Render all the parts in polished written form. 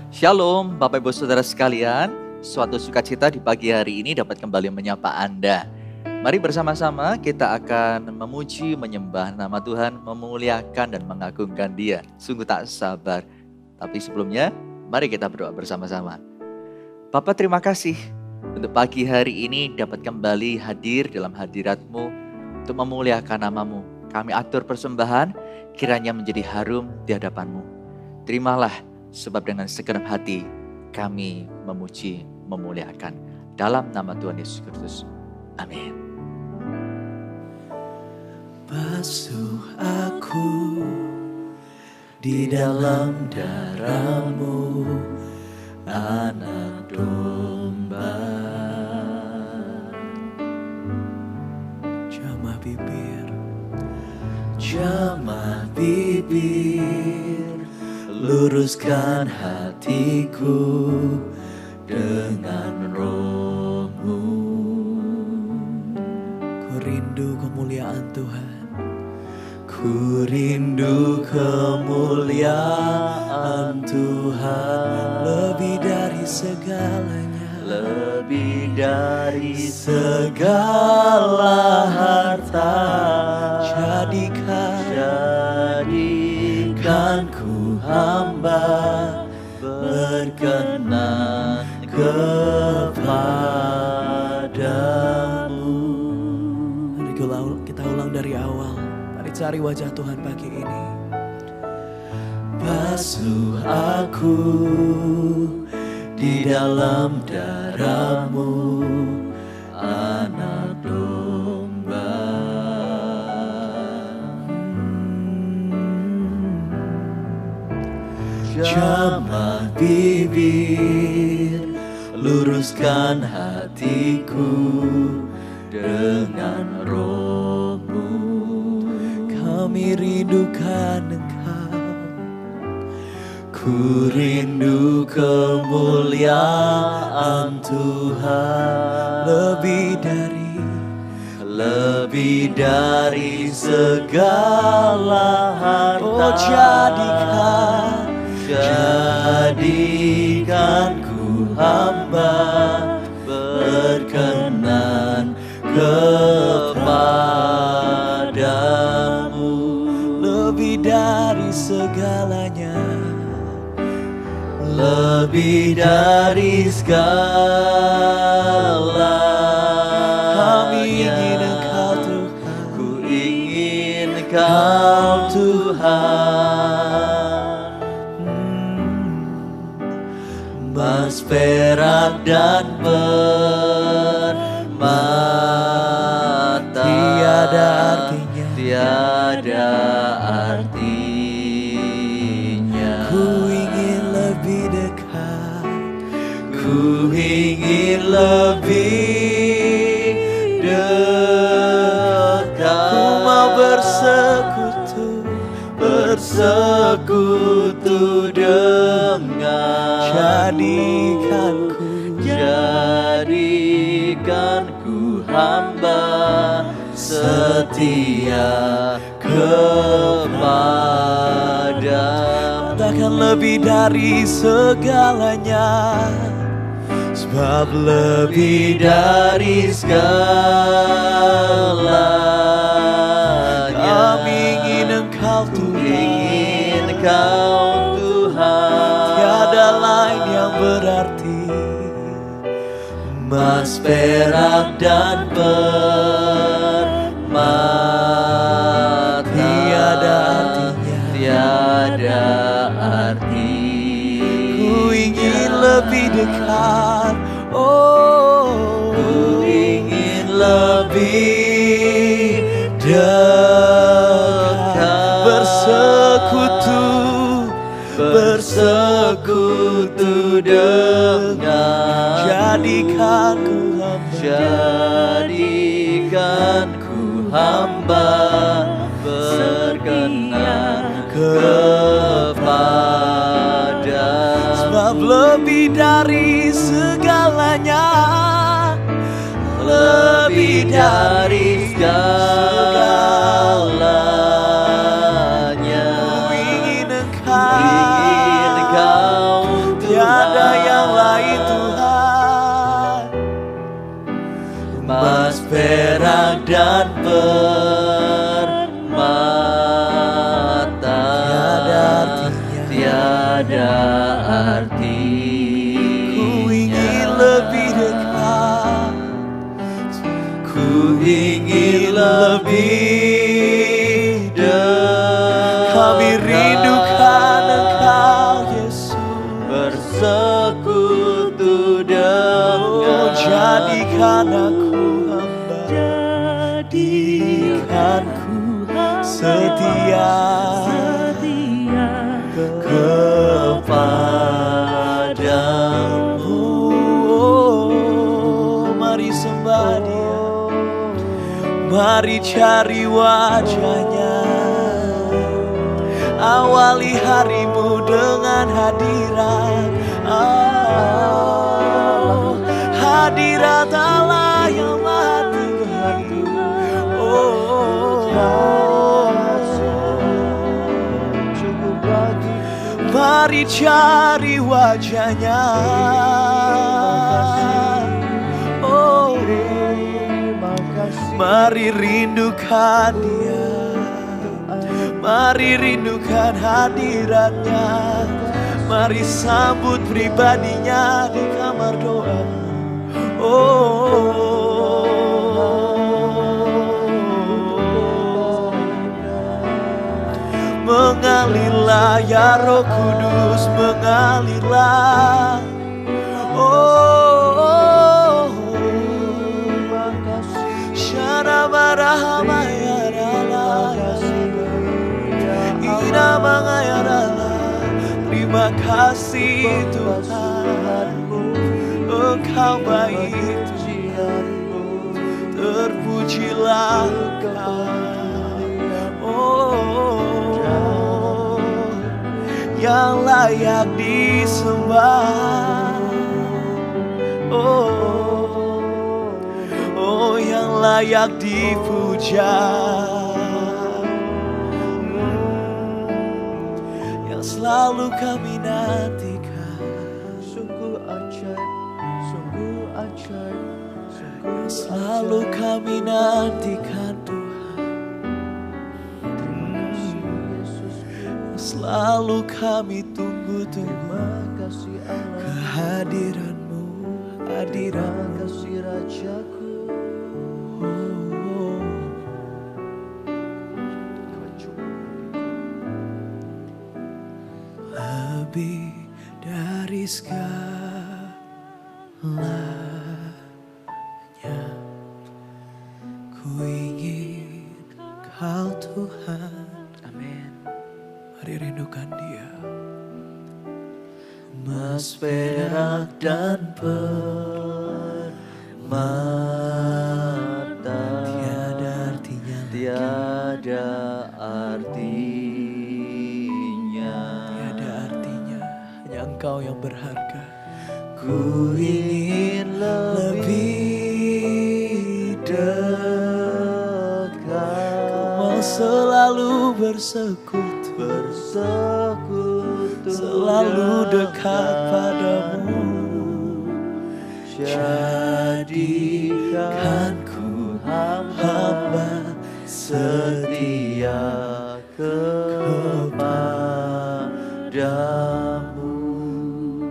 Shalom Bapak Ibu Saudara sekalian, suatu sukacita di pagi hari ini dapat kembali menyapa Anda. Mari bersama-sama kita akan memuji, menyembah nama Tuhan, memuliakan dan mengagungkan Dia. Sungguh tak sabar. Tapi sebelumnya, mari kita berdoa bersama-sama. Bapak terima kasih untuk pagi hari ini dapat kembali hadir dalam hadirat-Mu untuk memuliakan nama-Mu. Kami atur persembahan kiranya menjadi harum di hadapan-Mu. Terimalah sebab dengan segenap hati kami memuji, memuliakan dalam nama Tuhan Yesus Kristus. Amin. Basuh aku di dalam darah-Mu, anak domba. Jamah bibir, luruskan hatiku dengan Roh-Mu. Ku rindu kemuliaan Tuhan. Ku rindu kemuliaan Tuhan lebih dari segalanya, lebih dari segala harta. Jadikan ku hamba berkenan kepadamu. Mari kita ulang dari awal. Mari cari wajah Tuhan pagi ini. Basuh aku di dalam darah-Mu, anak domba. Jamah bibir, luruskan hatiku dengan Roh-Mu. Kami rindukan Engkau. Ku rindu kemuliaan Tuhan lebih dari segala harta. Oh, jadikan ku hamba berkenan kepadamu lebih dari segalanya, lebih dari segalanya. Kami ingin Engkau Tuhan, ku ingin Engkau Tuhan. Emas, perak dan permata tiada artinya. Ku ingin lebih dekat, ku ingin lebih dekat. Ku mau bersekutu dengan. Jadikan ku hamba setia kepadamu. Katakan lebih dari segalanya, sebab lebih dari segalanya. Kami ingin Engkau Tuhan, tiada lain yang berarti. Emas, perak dan permata tiada arti. Ku ingin lebih dekat, oh, ku ingin lebih dekat. Bersekutu dengan. Jadikan ku hamba berkenan kepada. Sebab lebih dari segalanya, lebih dari segalanya. Ku ingin Engkau Tuhan. tiada artinya. Ku ingin lebih dekat, Ku ingin lebih dekat. kami rindukan Engkau Yesus. Bersekutu dengan Oh, jadikan aku hamba, jadikanku setia kepadamu. Oh, mari sembah Dia, mari cari wajahnya. Awali harimu dengan hadirat, hadirat Allah yang maha tinggi. Mari cari wajahnya. Oh, mari rindukan Dia, mari rindukan hadiratnya. Mari sambut pribadinya di kamar doa. Mengalirlah ya Roh Kudus, mengalirlah. Syara barahama ya rala ya ina mangayarala. Terima kasih Tuhan, Engkau baik, terpujilah Engkau. Yang layak disembah, yang layak dipuja, yang selalu kami nantikan. Sungguh ajaib, sungguh ajaib, sungguh Yang selalu kami nantikan Tuhan. Selalu kami tunggu-tunggu kehadiran-Mu, hadiran kasih Rajaku. lebih dari segalanya. Ku ingin Kau Tuhan. Amin. Mari rindukan Dia. Emas, perak, dan permata Tiada artinya, tiada artinya. tiada artinya. Hanya Engkau yang berharga. Ku ingin lebih dekat, Mau selalu bersekutu, selalu dekat padamu. Jadikanku hamba setia kepadamu.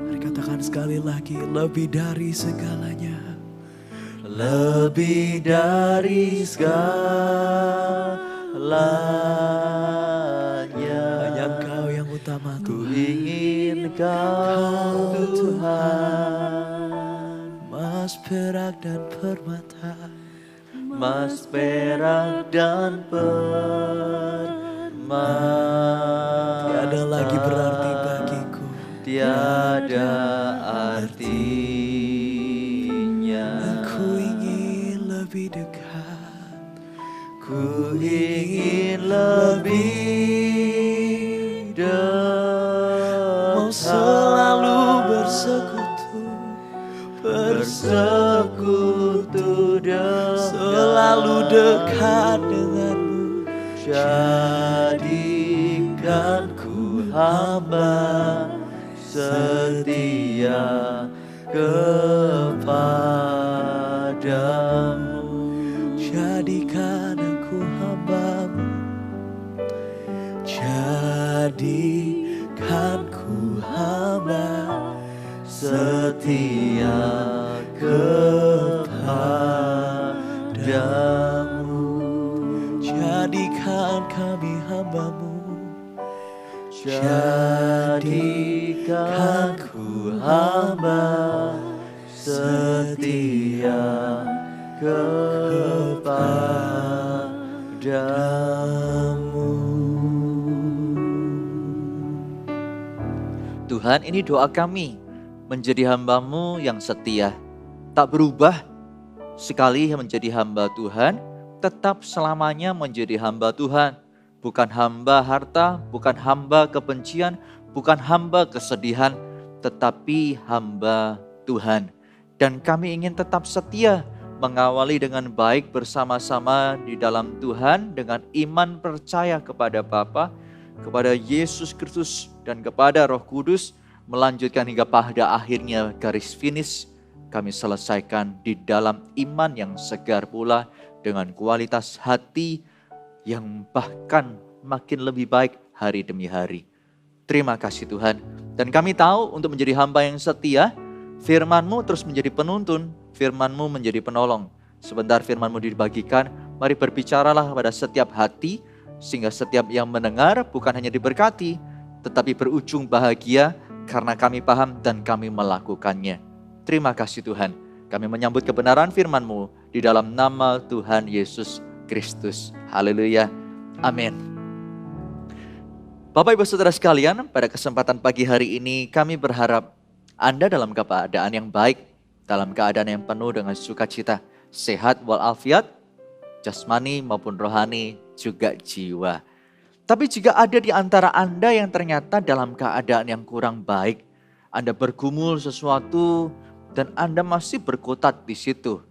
Mari katakan sekali lagi, lebih dari segalanya. Lebih dari segalanya. Hanya Engkau yang utama Ku Tuhan. ingin Kau Tuhan. Emas, perak, dan permata. Emas, perak, dan permata Tiada lagi berarti bagiku. tiada artinya. Ku ingin lebih dekat. Ku ingin lebih dekat, Mau selalu bersekutu, bersekutu dengan selalu dekat denganmu. Jadikanku hamba setia kepadamu. Jadikan aku hambamu, jadikan ku hamba setia kepadamu. Jadikan kami hamba-Mu, Jadikan ku hamba setia kepadamu. Tuhan, ini doa kami menjadi hamba-Mu yang setia, tak berubah sekali menjadi hamba Tuhan, tetap selamanya menjadi hamba Tuhan. Bukan hamba harta, bukan hamba kebencian, bukan hamba kesedihan, tetapi hamba Tuhan. Dan kami ingin tetap setia, mengawali dengan baik bersama-sama di dalam Tuhan, dengan iman percaya kepada Bapa, kepada Yesus Kristus, dan kepada Roh Kudus, melanjutkan hingga pada akhirnya garis finish kami selesaikan di dalam iman yang segar pula, dengan kualitas hati yang bahkan makin lebih baik hari demi hari. Terima kasih Tuhan. Dan kami tahu untuk menjadi hamba yang setia, firman-Mu terus menjadi penuntun, firman-Mu menjadi penolong. Sebentar firman-Mu dibagikan, mari berbicaralah kepada setiap hati, sehingga setiap yang mendengar bukan hanya diberkati, tetapi berujung bahagia karena kami paham dan kami melakukannya. Terima kasih Tuhan. Kami menyambut kebenaran firman-Mu di dalam nama Tuhan Yesus Kristus. Haleluya. Amin. Bapak Ibu Saudara sekalian, pada kesempatan pagi hari ini kami berharap Anda dalam keadaan yang baik, dalam keadaan yang penuh dengan sukacita, sehat walafiat, jasmani maupun rohani, juga jiwa. Tapi jika ada di antara Anda yang ternyata dalam keadaan yang kurang baik, Anda bergumul sesuatu dan Anda masih berkutat di situ.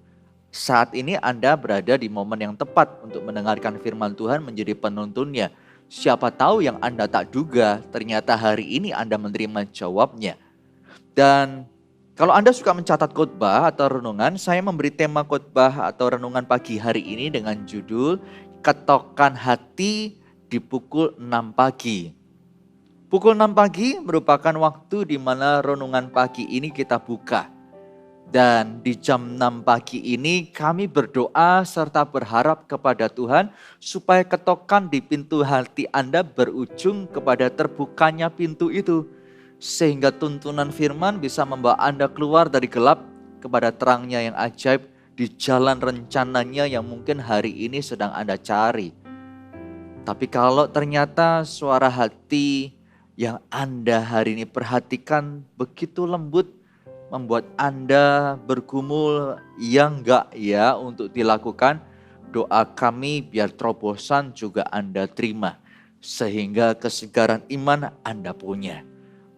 Saat ini Anda berada di momen yang tepat untuk mendengarkan firman Tuhan menjadi penuntunnya. Siapa tahu yang Anda tak duga, ternyata hari ini Anda menerima jawabnya. Dan kalau Anda suka mencatat khotbah atau renungan, saya memberi tema khotbah atau renungan pagi hari ini dengan judul Ketokan Hati di pukul 6 pagi. Pukul 6 pagi merupakan waktu di mana renungan pagi ini kita buka. Dan di jam 6 pagi ini kami berdoa serta berharap kepada Tuhan supaya ketokan di pintu hati Anda berujung kepada terbukanya pintu itu. Sehingga tuntunan firman bisa membawa Anda keluar dari gelap kepada terangnya yang ajaib di jalan rencananya yang mungkin hari ini sedang Anda cari. Tapi kalau ternyata suara hati yang Anda hari ini perhatikan begitu lembut, membuat Anda bergumul, ya enggak ya untuk dilakukan, doa kami biar terobosan juga Anda terima. Sehingga kesegaran iman Anda punya.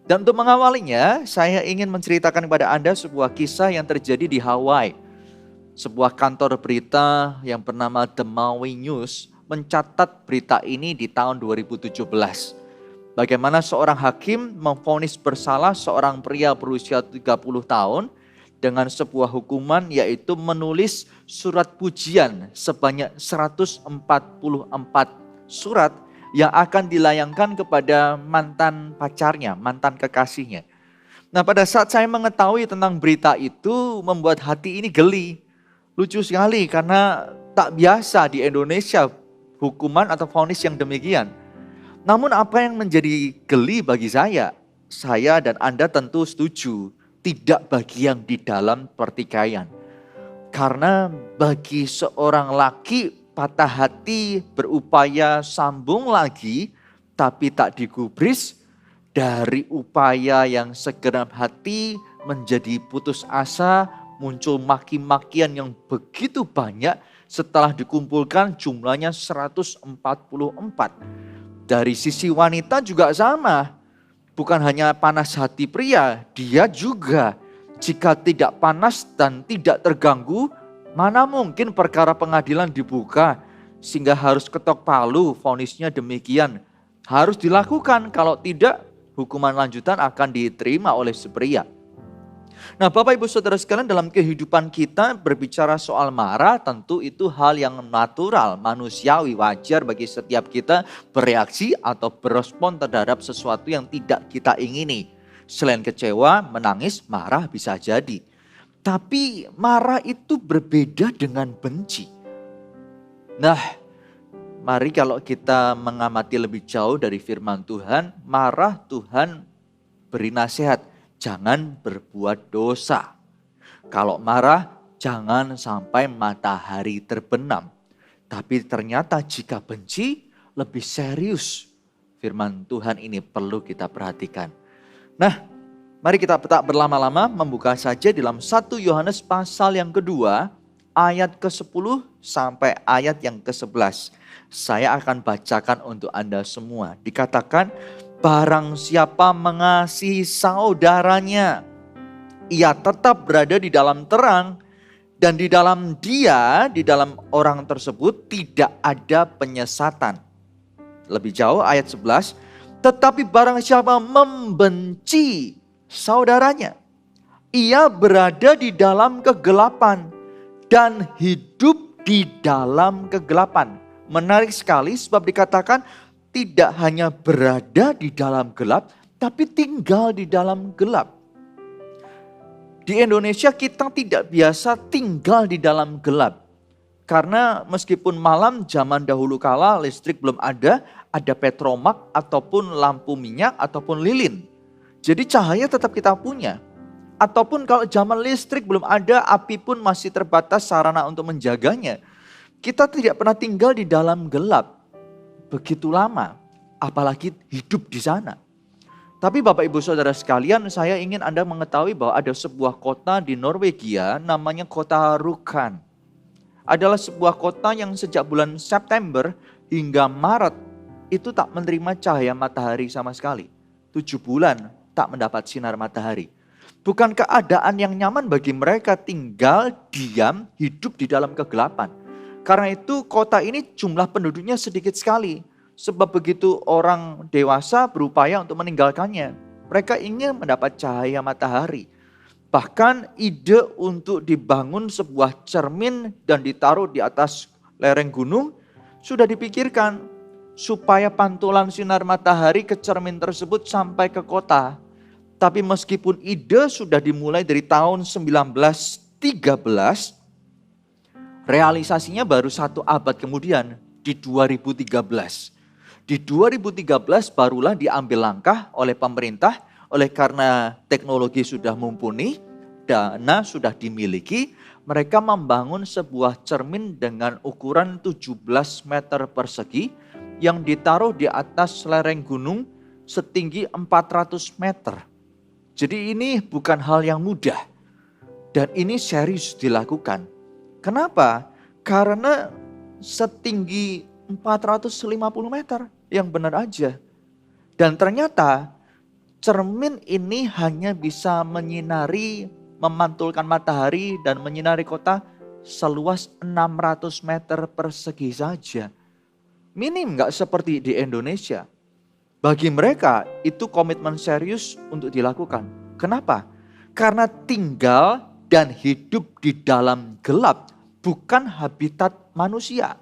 Dan untuk mengawalinya, saya ingin menceritakan kepada Anda sebuah kisah yang terjadi di Hawaii. Sebuah kantor berita yang bernama The Maui News mencatat berita ini di tahun 2017. Bagaimana seorang hakim memvonis bersalah seorang pria berusia 30 tahun dengan sebuah hukuman, yaitu menulis surat pujian sebanyak 144 surat yang akan dilayangkan kepada mantan pacarnya, mantan kekasihnya. Nah, pada saat saya mengetahui tentang berita itu membuat hati ini geli. Lucu sekali karena tak biasa di Indonesia hukuman atau vonis yang demikian. Namun apa yang menjadi geli bagi saya dan Anda tentu setuju, tidak bagi yang di dalam pertikaian. Karena bagi seorang laki patah hati berupaya sambung lagi, tapi tak digubris, dari upaya yang segenap hati menjadi putus asa, muncul maki-makian yang begitu banyak setelah dikumpulkan jumlahnya 144. Dari sisi wanita juga sama. Bukan hanya panas hati pria, dia juga jika tidak panas dan tidak terganggu, mana mungkin perkara pengadilan dibuka sehingga harus ketok palu, vonisnya demikian. Harus dilakukan, kalau tidak hukuman lanjutan akan diterima oleh si pria. Nah, Bapak Ibu Saudara sekalian, dalam kehidupan kita berbicara soal marah, tentu itu hal yang natural, manusiawi, wajar bagi setiap kita bereaksi atau berespon terhadap sesuatu yang tidak kita ingini. Selain kecewa, menangis, marah bisa jadi. Tapi marah itu berbeda dengan benci. Nah, mari kalau kita mengamati lebih jauh dari firman Tuhan, marah Tuhan beri nasihat, jangan berbuat dosa. Kalau marah, jangan sampai matahari terbenam. Tapi ternyata jika benci, lebih serius. Firman Tuhan ini perlu kita perhatikan. Nah, mari kita tak berlama-lama membuka saja dalam 1 Yohanes pasal yang kedua, ayat ke-10 sampai ayat yang ke-11. Saya akan bacakan untuk Anda semua. Dikatakan, barang siapa mengasihi saudaranya, ia tetap berada di dalam terang, dan di dalam dia, di dalam orang tersebut tidak ada penyesatan. Lebih jauh ayat 11, tetapi barang siapa membenci saudaranya, ia berada di dalam kegelapan dan hidup di dalam kegelapan. Menarik sekali sebab dikatakan tidak hanya berada di dalam gelap, tapi tinggal di dalam gelap. Di Indonesia kita tidak biasa tinggal di dalam gelap. Karena meskipun malam zaman dahulu kala listrik belum ada petromak ataupun lampu minyak ataupun lilin. Jadi cahaya tetap kita punya. Ataupun kalau zaman listrik belum ada, api pun masih terbatas sarana untuk menjaganya. Kita tidak pernah tinggal di dalam gelap begitu lama, apalagi hidup di sana. Tapi Bapak Ibu Saudara sekalian, saya ingin Anda mengetahui bahwa ada sebuah kota di Norwegia namanya kota Rjukan. Adalah sebuah kota yang sejak bulan September hingga Maret itu tak menerima cahaya matahari sama sekali. 7 bulan tak mendapat sinar matahari. Bukan keadaan yang nyaman bagi mereka tinggal, diam, hidup di dalam kegelapan. Karena itu kota ini jumlah penduduknya sedikit sekali. Sebab begitu orang dewasa berupaya untuk meninggalkannya. Mereka ingin mendapat cahaya matahari. Bahkan ide untuk dibangun sebuah cermin dan ditaruh di atas lereng gunung sudah dipikirkan. Supaya pantulan sinar matahari ke cermin tersebut sampai ke kota. Tapi meskipun ide sudah dimulai dari tahun 1913, realisasinya baru 1 abad kemudian di 2013. Di 2013 barulah diambil langkah oleh pemerintah, oleh karena teknologi sudah mumpuni, dana sudah dimiliki, mereka membangun sebuah cermin dengan ukuran 17 meter persegi yang ditaruh di atas lereng gunung setinggi 400 meter. Jadi ini bukan hal yang mudah dan ini serius dilakukan. Kenapa? Karena setinggi 450 meter yang benar aja. Dan ternyata cermin ini hanya bisa menyinari, memantulkan matahari dan menyinari kota seluas 600 meter persegi saja. Minim gak seperti di Indonesia. Bagi mereka itu komitmen serius untuk dilakukan. Kenapa? Karena tinggal dan hidup di dalam gelap bukan habitat manusia.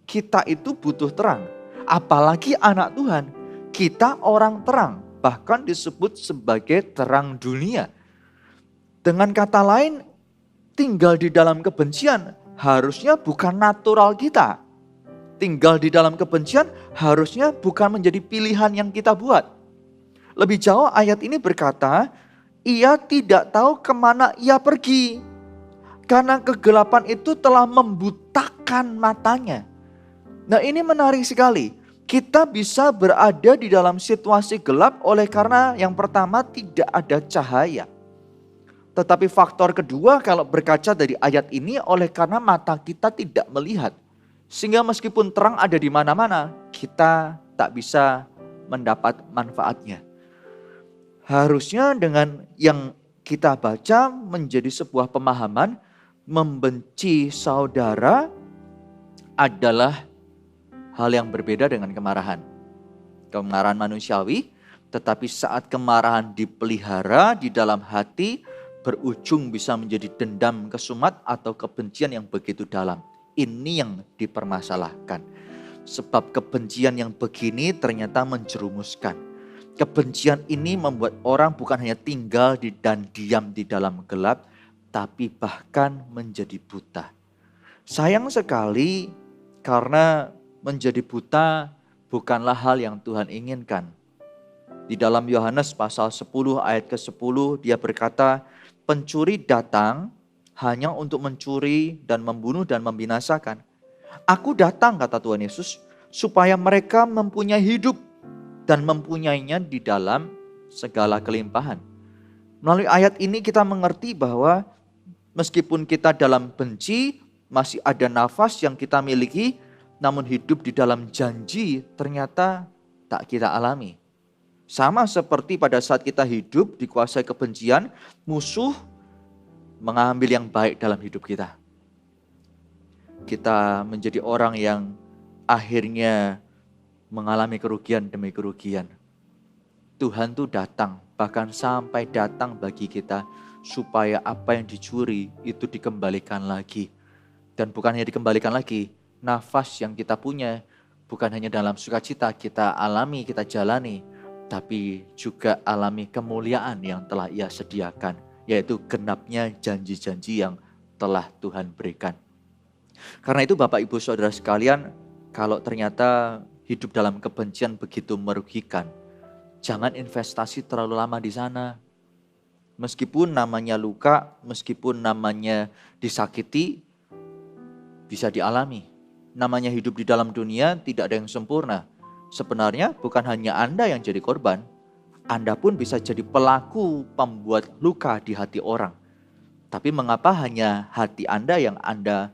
Kita itu butuh terang. Apalagi anak Tuhan. Kita orang terang. Bahkan disebut sebagai terang dunia. Dengan kata lain, tinggal di dalam kebencian harusnya bukan natural kita. Tinggal di dalam kebencian harusnya bukan menjadi pilihan yang kita buat. Lebih jauh ayat ini berkata, ia tidak tahu kemana ia pergi. Karena kegelapan itu telah membutakan matanya. Nah ini menarik sekali. Kita bisa berada di dalam situasi gelap oleh karena yang pertama tidak ada cahaya. Tetapi faktor kedua kalau berkaca dari ayat ini oleh karena mata kita tidak melihat. Sehingga meskipun terang ada di mana-mana, kita tak bisa mendapat manfaatnya. Harusnya dengan yang kita baca menjadi sebuah pemahaman, membenci saudara adalah hal yang berbeda dengan kemarahan. Kemarahan manusiawi, tetapi saat kemarahan dipelihara di dalam hati, berujung bisa menjadi dendam, kesumat, atau kebencian yang begitu dalam. Ini yang dipermasalahkan. Sebab kebencian yang begini ternyata menjerumuskan. Kebencian ini membuat orang bukan hanya tinggal dan diam di dalam gelap, tapi bahkan menjadi buta. Sayang sekali karena menjadi buta bukanlah hal yang Tuhan inginkan. Di dalam Yohanes pasal 10 ayat ke-10 dia berkata, pencuri datang hanya untuk mencuri dan membunuh dan membinasakan. Aku datang, kata Tuhan Yesus, supaya mereka mempunyai hidup dan mempunyainya di dalam segala kelimpahan. Melalui ayat ini kita mengerti bahwa meskipun kita dalam benci, masih ada nafas yang kita miliki, namun hidup di dalam janji ternyata tak kita alami. Sama seperti pada saat kita hidup dikuasai kebencian, musuh mengambil yang baik dalam hidup kita. Kita menjadi orang yang akhirnya mengalami kerugian demi kerugian. Tuhan tuh datang, bahkan sampai datang bagi kita supaya apa yang dicuri itu dikembalikan lagi. Dan bukan hanya dikembalikan lagi, nafas yang kita punya bukan hanya dalam sukacita kita alami, kita jalani, tapi juga alami kemuliaan yang telah Ia sediakan, yaitu genapnya janji-janji yang telah Tuhan berikan. Karena itu Bapak Ibu Saudara sekalian, kalau ternyata hidup dalam kebencian begitu merugikan, jangan investasi terlalu lama di sana. Meskipun namanya luka, meskipun namanya disakiti, bisa dialami. Namanya hidup di dalam dunia tidak ada yang sempurna. Sebenarnya bukan hanya Anda yang jadi korban, Anda pun bisa jadi pelaku pembuat luka di hati orang. Tapi mengapa hanya hati Anda yang Anda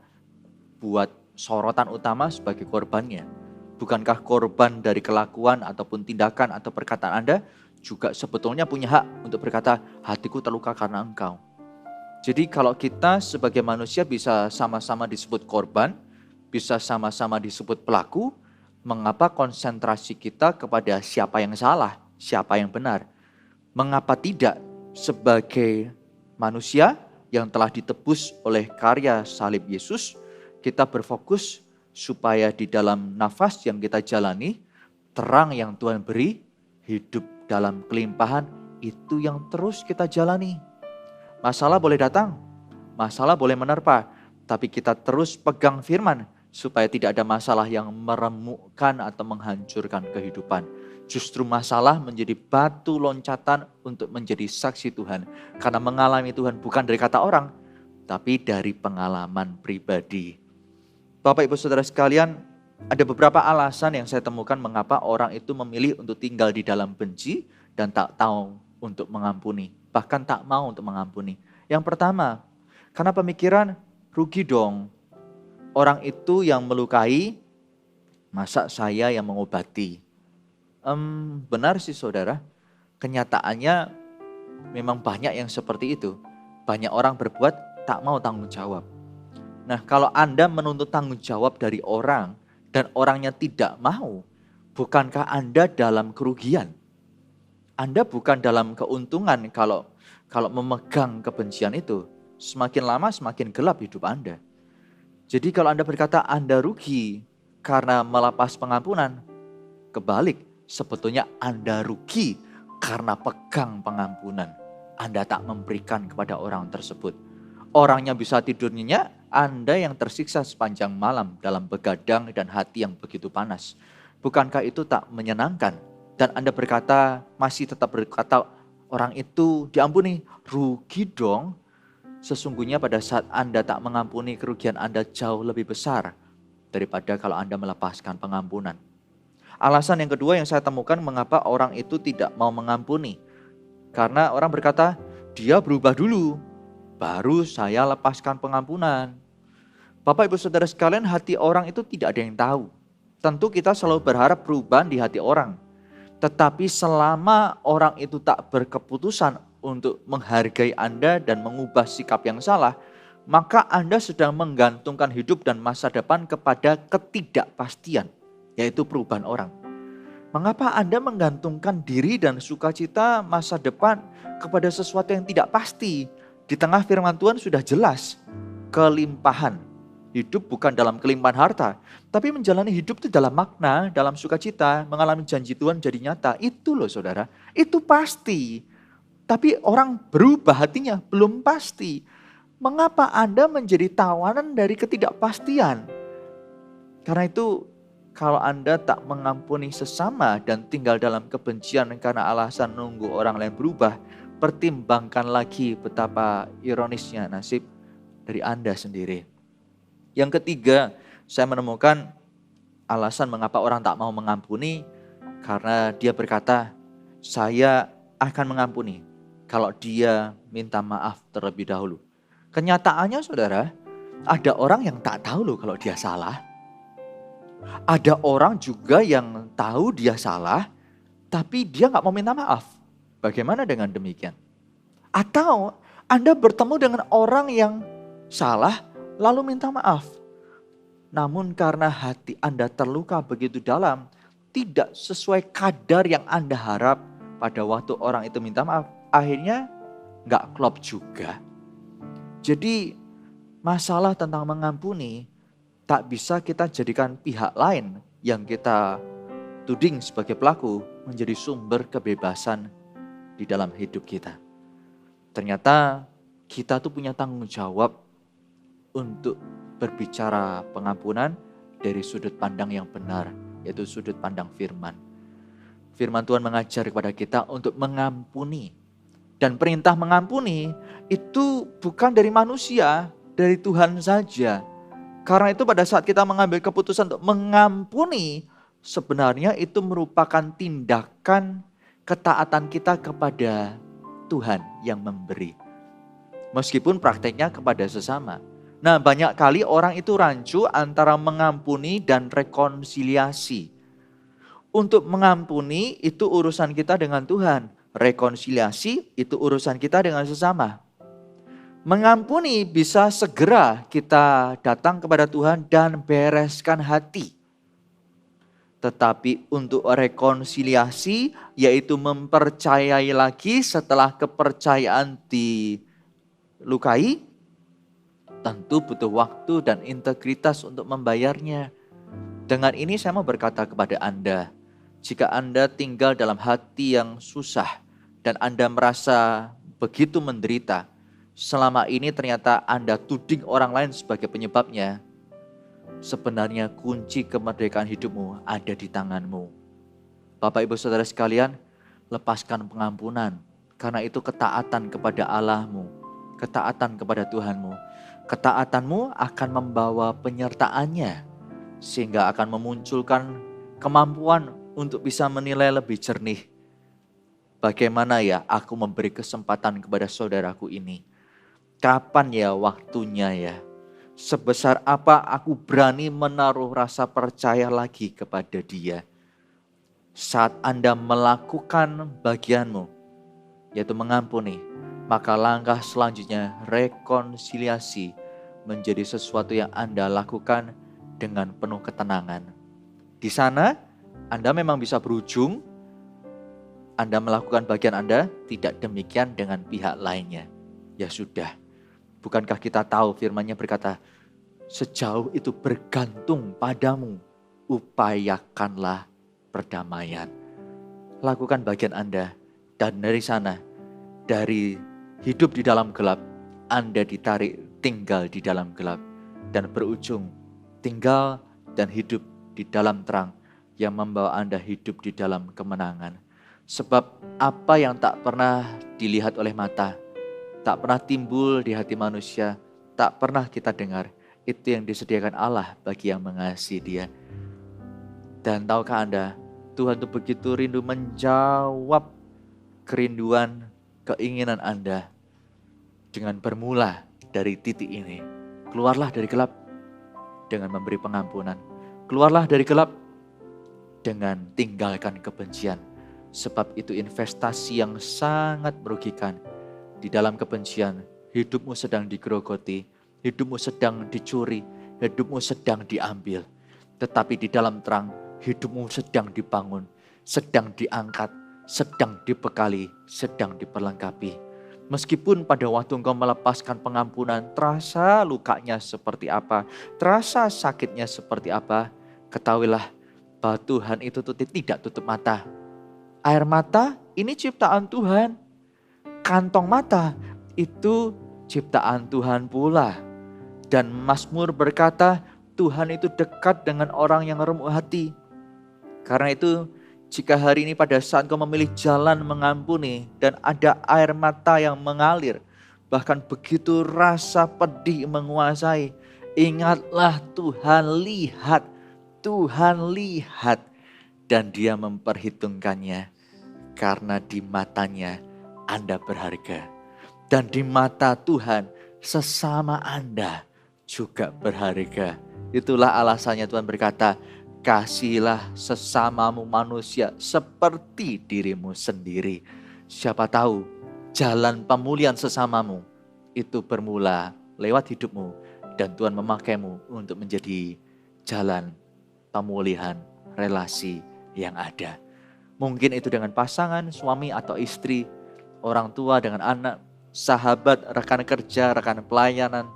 buat sorotan utama sebagai korbannya? Bukankah korban dari kelakuan ataupun tindakan atau perkataan Anda juga sebetulnya punya hak untuk berkata, hatiku terluka karena engkau. Jadi kalau kita sebagai manusia bisa sama-sama disebut korban, bisa sama-sama disebut pelaku, mengapa konsentrasi kita kepada siapa yang salah, siapa yang benar? Mengapa tidak sebagai manusia yang telah ditebus oleh karya salib Yesus, kita berfokus supaya di dalam nafas yang kita jalani, terang yang Tuhan beri, hidup dalam kelimpahan, itu yang terus kita jalani. Masalah boleh datang, masalah boleh menerpa, tapi kita terus pegang firman, supaya tidak ada masalah yang meremukkan atau menghancurkan kehidupan. Justru masalah menjadi batu loncatan untuk menjadi saksi Tuhan. Karena mengalami Tuhan bukan dari kata orang, tapi dari pengalaman pribadi. Bapak Ibu Saudara sekalian, ada beberapa alasan yang saya temukan mengapa orang itu memilih untuk tinggal di dalam benci dan tak tahu untuk mengampuni. Bahkan tak mau untuk mengampuni. Yang pertama, karena pemikiran rugi dong. Orang itu yang melukai, masa saya yang mengobati? Benar sih saudara, kenyataannya memang banyak yang seperti itu. Banyak orang berbuat tak mau tanggung jawab. Nah, kalau Anda menuntut tanggung jawab dari orang dan orangnya tidak mau, bukankah Anda dalam kerugian? Anda bukan dalam keuntungan kalau memegang kebencian itu. Semakin lama semakin gelap hidup Anda. Jadi kalau Anda berkata Anda rugi karena melepas pengampunan, kebalik, sebetulnya Anda rugi karena pegang pengampunan. Anda tak memberikan kepada orang tersebut. Orangnya bisa tidur nyenyak, Anda yang tersiksa sepanjang malam dalam begadang dan hati yang begitu panas. Bukankah itu tak menyenangkan? Dan Anda berkata, masih tetap berkata orang itu diampuni, rugi dong. Sesungguhnya pada saat Anda tak mengampuni, kerugian Anda jauh lebih besar daripada kalau Anda melepaskan pengampunan. Alasan yang kedua yang saya temukan mengapa orang itu tidak mau mengampuni. Karena orang berkata, dia berubah dulu, baru saya lepaskan pengampunan. Bapak Ibu Saudara sekalian, hati orang itu tidak ada yang tahu. Tentu kita selalu berharap perubahan di hati orang. Tetapi selama orang itu tak berkeputusan untuk menghargai Anda dan mengubah sikap yang salah, maka Anda sedang menggantungkan hidup dan masa depan kepada ketidakpastian, yaitu perubahan orang. Mengapa Anda menggantungkan diri dan sukacita masa depan kepada sesuatu yang tidak pasti? Di tengah firman Tuhan sudah jelas, kelimpahan. hidup bukan dalam kelimpahan harta, tapi menjalani hidup itu dalam makna, dalam sukacita, mengalami janji Tuhan jadi nyata. Itu loh saudara, itu pasti. Tapi orang berubah hatinya belum pasti. Mengapa Anda menjadi tawanan dari ketidakpastian? Karena itu kalau Anda tak mengampuni sesama dan tinggal dalam kebencian karena alasan nunggu orang lain berubah, pertimbangkan lagi betapa ironisnya nasib dari Anda sendiri. Yang ketiga, saya menemukan alasan mengapa orang tak mau mengampuni, karena dia berkata, saya akan mengampuni kalau dia minta maaf terlebih dahulu. Kenyataannya saudara, ada orang yang tak tahu loh kalau dia salah. Ada orang juga yang tahu dia salah, tapi dia gak mau minta maaf. Bagaimana dengan demikian? Atau Anda bertemu dengan orang yang salah, lalu minta maaf. Namun karena hati Anda terluka begitu dalam, tidak sesuai kadar yang Anda harap pada waktu orang itu minta maaf, akhirnya gak klop juga. Jadi masalah tentang mengampuni tak bisa kita jadikan pihak lain yang kita tuding sebagai pelaku menjadi sumber kebebasan di dalam hidup kita. Ternyata kita tuh punya tanggung jawab untuk berbicara pengampunan dari sudut pandang yang benar, yaitu sudut pandang firman. Firman Tuhan mengajar kepada kita untuk mengampuni. Dan perintah mengampuni itu bukan dari manusia, dari Tuhan saja. Karena itu pada saat kita mengambil keputusan untuk mengampuni, sebenarnya itu merupakan tindakan ketaatan kita kepada Tuhan yang memberi. Meskipun prakteknya kepada sesama. Nah, banyak kali orang itu rancu antara mengampuni dan rekonsiliasi. Untuk mengampuni itu urusan kita dengan Tuhan. Rekonsiliasi itu urusan kita dengan sesama. Mengampuni bisa segera kita datang kepada Tuhan dan bereskan hati. Tetapi untuk rekonsiliasi, yaitu mempercayai lagi setelah kepercayaan dilukai, tentu butuh waktu dan integritas untuk membayarnya. Dengan ini saya mau berkata kepada Anda, jika Anda tinggal dalam hati yang susah dan Anda merasa begitu menderita, selama ini ternyata Anda tuding orang lain sebagai penyebabnya, sebenarnya kunci kemerdekaan hidupmu ada di tanganmu. Bapak Ibu Saudara sekalian, lepaskan pengampunan, karena itu ketaatan kepada Allahmu, ketaatan kepada Tuhanmu. Ketaatanmu akan membawa penyertaannya, sehingga akan memunculkan kemampuan untuk bisa menilai lebih jernih. Bagaimana ya aku memberi kesempatan kepada saudaraku ini? Kapan ya waktunya ya? Sebesar apa aku berani menaruh rasa percaya lagi kepada dia? Saat Anda melakukan bagianmu, yaitu mengampuni, maka langkah selanjutnya rekonsiliasi menjadi sesuatu yang Anda lakukan dengan penuh ketenangan. Di sana Anda memang bisa berujung, Anda melakukan bagian Anda, tidak demikian dengan pihak lainnya. Ya sudah, bukankah kita tahu firman-Nya berkata, sejauh itu bergantung padamu, upayakanlah perdamaian. Lakukan bagian Anda, dan dari sana, dari hidup di dalam gelap, Anda ditarik tinggal di dalam gelap. Dan berujung tinggal dan hidup di dalam terang yang membawa Anda hidup di dalam kemenangan. Sebab apa yang tak pernah dilihat oleh mata, tak pernah timbul di hati manusia, tak pernah kita dengar, itu yang disediakan Allah bagi yang mengasihi Dia. Dan tahukah Anda, Tuhan itu begitu rindu menjawab kerinduan, keinginan Anda dengan bermula dari titik ini. Keluarlah dari gelap dengan memberi pengampunan. Keluarlah dari gelap dengan tinggalkan kebencian. Sebab itu investasi yang sangat merugikan. Di dalam kebencian, hidupmu sedang digerogoti, hidupmu sedang dicuri, hidupmu sedang diambil. Tetapi di dalam terang, hidupmu sedang dibangun, sedang diangkat, sedang dibekali, sedang diperlengkapi. Meskipun pada waktu engkau melepaskan pengampunan, terasa lukanya seperti apa, terasa sakitnya seperti apa, ketahuilah bahwa Tuhan itu tidak tutup mata. Air mata ini ciptaan Tuhan. Kantong mata itu ciptaan Tuhan pula. Dan Mazmur berkata, Tuhan itu dekat dengan orang yang remuk hati. Karena itu, jika hari ini pada saat kau memilih jalan mengampuni dan ada air mata yang mengalir, bahkan begitu rasa pedih menguasai, ingatlah Tuhan lihat dan Dia memperhitungkannya. Karena di matanya Anda berharga. Dan di mata Tuhan sesama Anda juga berharga. Itulah alasannya Tuhan berkata, kasihilah sesamamu manusia seperti dirimu sendiri. Siapa tahu jalan pemulihan sesamamu itu bermula lewat hidupmu. Dan Tuhan memakaimu untuk menjadi jalan pemulihan relasi yang ada. Mungkin itu dengan pasangan, suami atau istri, orang tua dengan anak, sahabat, rekan kerja, rekan pelayanan,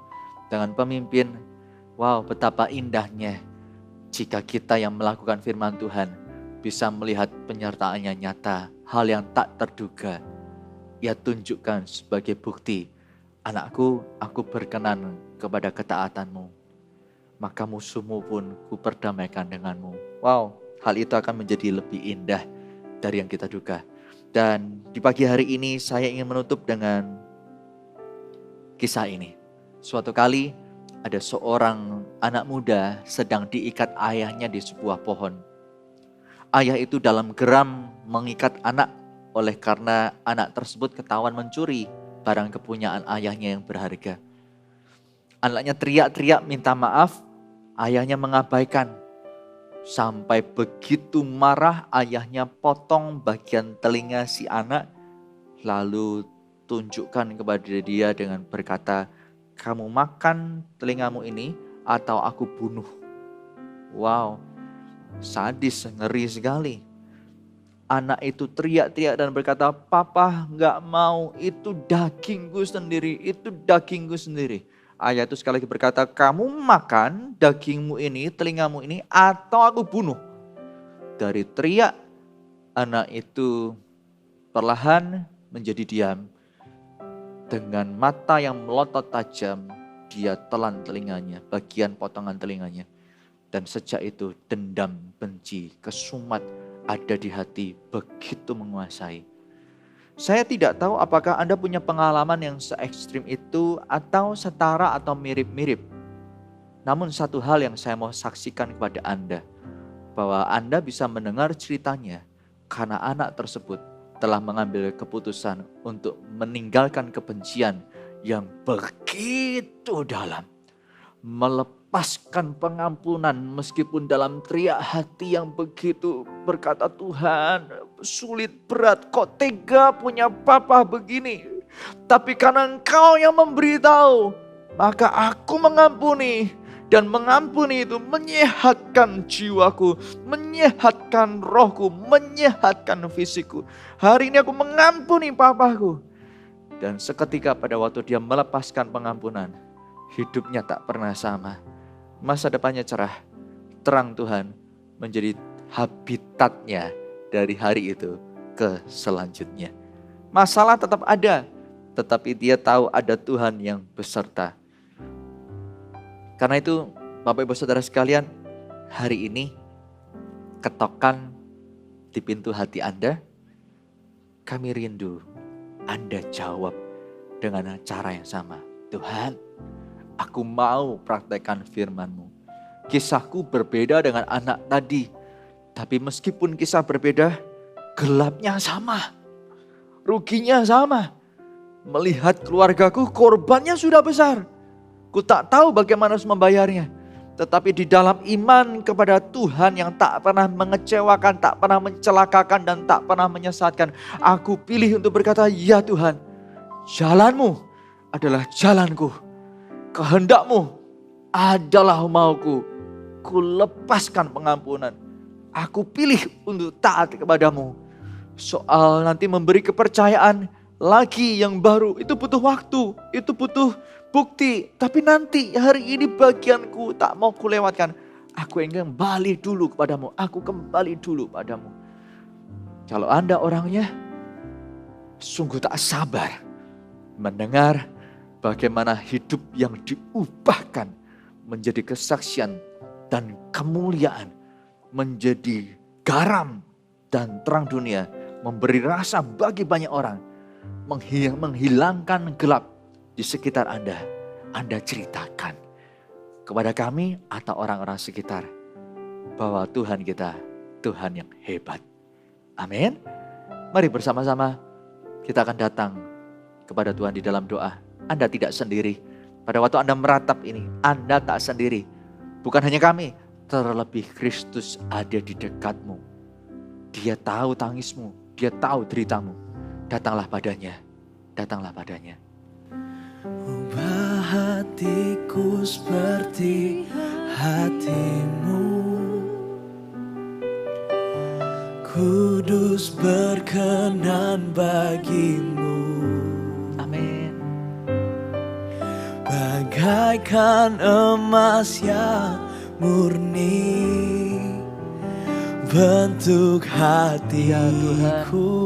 dengan pemimpin. Wow, betapa indahnya jika kita yang melakukan firman Tuhan bisa melihat penyertaannya nyata, hal yang tak terduga. Ia tunjukkan sebagai bukti, anakku, aku berkenan kepada ketaatanmu, maka musuhmu pun kuperdamaikan denganmu. Wow, hal itu akan menjadi lebih indah dari yang kita duga. Dan di pagi hari ini saya ingin menutup dengan kisah ini. Suatu kali ada seorang anak muda sedang diikat ayahnya di sebuah pohon. Ayah itu dalam geram mengikat anak oleh karena anak tersebut ketahuan mencuri barang kepunyaan ayahnya yang berharga. Anaknya teriak-teriak minta maaf, ayahnya mengabaikan. Sampai begitu marah ayahnya potong bagian telinga si anak, lalu tunjukkan kepada dia dengan berkata, kamu makan telingamu ini atau aku bunuh. Wow, sadis, ngeri sekali. Anak itu teriak-teriak dan berkata, papa gak mau, itu dagingku sendiri, itu dagingku sendiri. Ayah itu sekali lagi berkata, kamu makan dagingmu ini, telingamu ini atau aku bunuh. Dari teriak, anak itu perlahan menjadi diam. Dengan mata yang melotot tajam, dia telan telinganya, bagian potongan telinganya. Dan sejak itu dendam, benci, kesumat ada di hati begitu menguasai. Saya tidak tahu apakah Anda punya pengalaman yang se-ekstrim itu atau setara atau mirip-mirip. Namun satu hal yang saya mau saksikan kepada Anda, bahwa Anda bisa mendengar ceritanya karena anak tersebut telah mengambil keputusan untuk meninggalkan kebencian yang begitu dalam. Melepaskan pengampunan meskipun dalam teriak hati yang begitu berkata, Tuhan sulit berat, kok tega punya papa begini. Tapi karena Engkau yang memberitahu, maka aku mengampuni. Dan mengampuni itu menyehatkan jiwaku, menyehatkan rohku, menyehatkan fisikku. Hari ini aku mengampuni papaku. Dan seketika pada waktu dia melepaskan pengampunan, hidupnya tak pernah sama. Masa depannya cerah. Terang Tuhan menjadi habitatnya dari hari itu ke selanjutnya. Masalah tetap ada, tetapi dia tahu ada Tuhan yang beserta. Karena itu Bapak Ibu Saudara sekalian, hari ini ketokan di pintu hati Anda, kami rindu Anda jawab dengan cara yang sama. Tuhan, aku mau praktekkan firman-Mu. Kisahku berbeda dengan anak tadi. Tapi meskipun kisah berbeda, gelapnya sama. Ruginya sama. Melihat keluargaku korbannya sudah besar. Ku tak tahu bagaimana harus membayarnya. Tetapi di dalam iman kepada Tuhan yang tak pernah mengecewakan, tak pernah mencelakakan, dan tak pernah menyesatkan. Aku pilih untuk berkata, ya Tuhan, jalan-Mu adalah jalanku. Kehendak-Mu adalah mauku. Ku lepaskan pengampunan. Aku pilih untuk taat kepadamu. Soal nanti memberi kepercayaan, lagi yang baru. Itu butuh waktu, itu butuh bukti. Tapi nanti hari ini bagianku tak mau kulewatkan. Aku ingin kembali dulu kepadamu, aku kembali dulu padamu. Kalau Anda orangnya sungguh tak sabar mendengar bagaimana hidup yang diubahkan menjadi kesaksian dan kemuliaan, menjadi garam dan terang dunia, memberi rasa bagi banyak orang, menghilangkan gelap di sekitar Anda. Anda ceritakan kepada kami atau orang-orang sekitar bahwa Tuhan kita Tuhan yang hebat. Amin. Mari bersama-sama kita akan datang kepada Tuhan di dalam doa. Anda tidak sendiri. Pada waktu Anda meratap ini, Anda tak sendiri. Bukan hanya kami, terlebih Kristus ada di dekatmu. Dia tahu tangismu, dia tahu deritamu. Datanglah padanya, datanglah padanya. Ubah hatiku seperti hatimu, kudus berkenan bagimu. Amin. Bagaikan emas yang murni, bentuk hatiku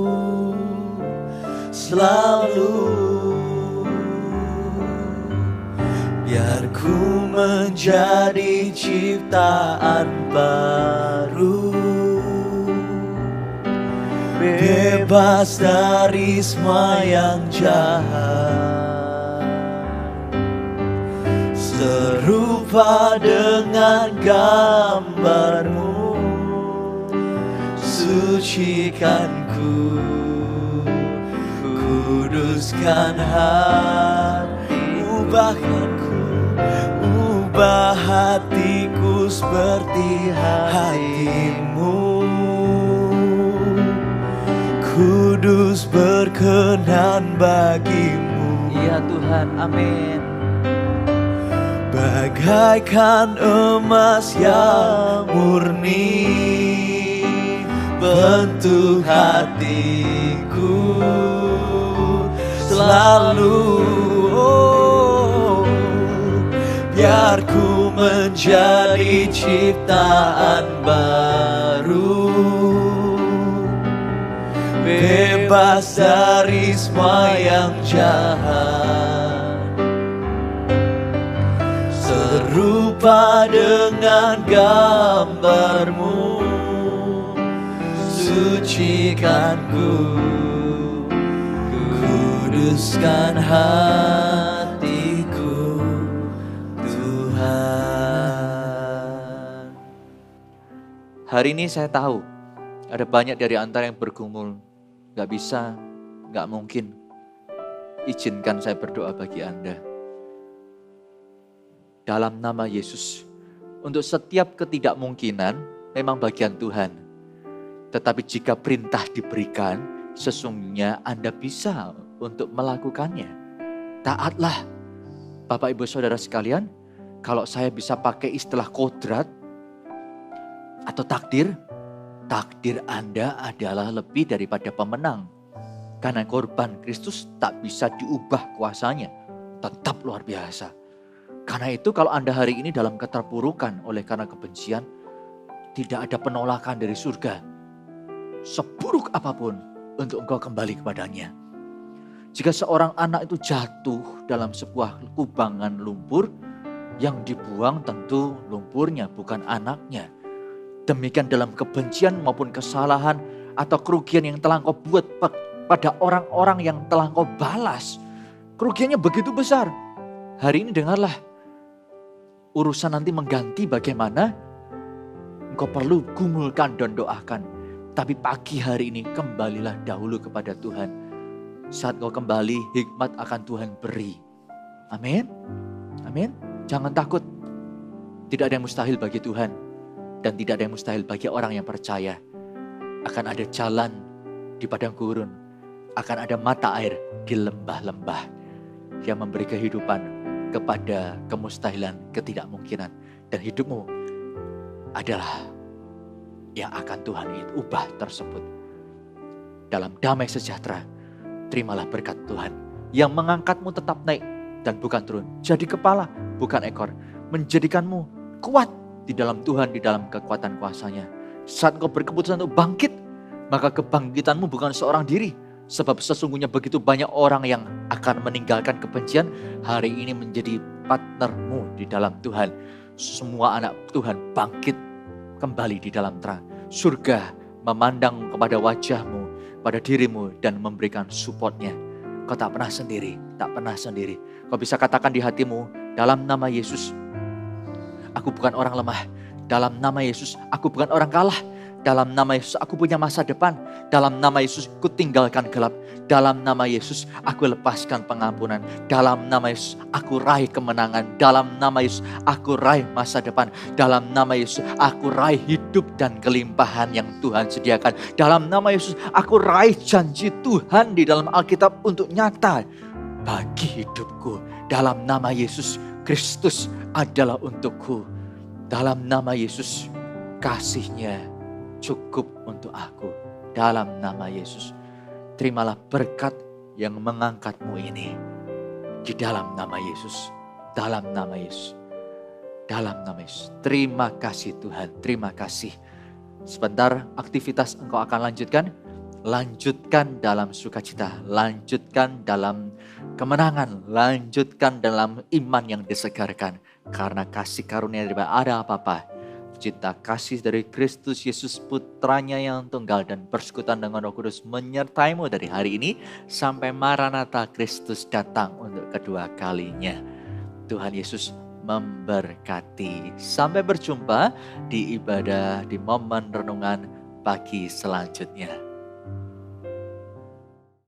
selalu. Biar ku menjadi ciptaan baru, bebas dari semua yang jahat, serupa dengan gambarmu. Sucikan ku, kuduskan hati, ubahkan ku. Ubah hatiku seperti hatimu, kudus berkenan bagimu. Ya Tuhan, amin. Bagaikan emas yang murni, bentuk hatiku selalu. Biar ku menjadi ciptaan baru, bebas dari semua yang jahat, serupa dengan gambarmu. Sucikan ku, kuduskan hatiku, Tuhan. Hari ini saya tahu ada banyak dari antara yang bergumul, gak bisa, gak mungkin. Izinkan saya berdoa bagi Anda. Dalam nama Yesus, untuk setiap ketidakmungkinan memang bagian Tuhan. Tetapi jika perintah diberikan, sesungguhnya Anda bisa untuk melakukannya. Taatlah. Bapak Ibu Saudara sekalian, kalau saya bisa pakai istilah kodrat atau takdir, takdir Anda adalah lebih daripada pemenang. Karena korban Kristus tak bisa diubah kuasanya, tetap luar biasa. Karena itu kalau Anda hari ini dalam keterpurukan oleh karena kebencian, tidak ada penolakan dari surga. Seburuk apapun untuk engkau kembali kepadanya. Jika seorang anak itu jatuh dalam sebuah kubangan lumpur, yang dibuang tentu lumpurnya bukan anaknya. Demikian dalam kebencian maupun kesalahan atau kerugian yang telah engkau buat pada orang-orang yang telah engkau balas. Kerugiannya begitu besar. Hari ini dengarlah, urusan nanti mengganti bagaimana engkau perlu gumulkan dan doakan. Tapi pagi hari ini kembalilah dahulu kepada Tuhan. Saat engkau kembali, hikmat akan Tuhan beri. Amin. Amin. Jangan takut. Tidak ada yang mustahil bagi Tuhan. Dan tidak ada yang mustahil bagi orang yang percaya. Akan ada jalan di padang gurun. Akan ada mata air di lembah-lembah. Yang memberi kehidupan kepada kemustahilan, ketidakmungkinan. Dan hidupmu adalah yang akan Tuhan ubah tersebut. Dalam damai sejahtera. terimalah berkat Tuhan yang mengangkatmu tetap naik dan bukan turun. Jadi kepala, bukan ekor. Menjadikanmu kuat di dalam Tuhan, di dalam kekuatan kuasanya. Saat engkau berkeputusan untuk bangkit, maka kebangkitanmu bukan seorang diri. Sebab sesungguhnya begitu banyak orang yang akan meninggalkan kebencian, hari ini menjadi partnermu di dalam Tuhan. Semua anak Tuhan bangkit kembali di dalam terang. Surga memandang kepada wajahmu, pada dirimu dan memberikan supportnya. Kau tak pernah sendiri, tak pernah sendiri. Kau bisa katakan di hatimu, dalam nama Yesus, aku bukan orang lemah. Dalam nama Yesus, aku bukan orang kalah. Dalam nama Yesus, aku punya masa depan. Dalam nama Yesus, aku tinggalkan gelap. Dalam nama Yesus, aku lepaskan pengampunan. Dalam nama Yesus, aku raih kemenangan. Dalam nama Yesus, aku raih masa depan. Dalam nama Yesus, aku raih hidup dan kelimpahan yang Tuhan sediakan. Dalam nama Yesus, aku raih janji Tuhan di dalam Alkitab untuk nyata bagi hidupku. Dalam nama Yesus, Kristus adalah untukku. Dalam nama Yesus, kasih-Nya cukup untuk aku. Dalam nama Yesus, terimalah berkat yang mengangkatmu ini. Di dalam nama Yesus, dalam nama Yesus, dalam nama Yesus. Terima kasih Tuhan, terima kasih. Sebentar aktivitas engkau akan lanjutkan. Lanjutkan dalam sukacita, lanjutkan dalam kemenangan, lanjutkan dalam iman yang disegarkan. Karena kasih karunia dari ada apa-apa. Cinta kasih dari Kristus Yesus putranya yang tunggal dan persekutuan dengan Roh Kudus menyertaimu dari hari ini sampai Maranatha Kristus datang untuk kedua kalinya. Tuhan Yesus memberkati. Sampai berjumpa di ibadah, di momen renungan pagi selanjutnya.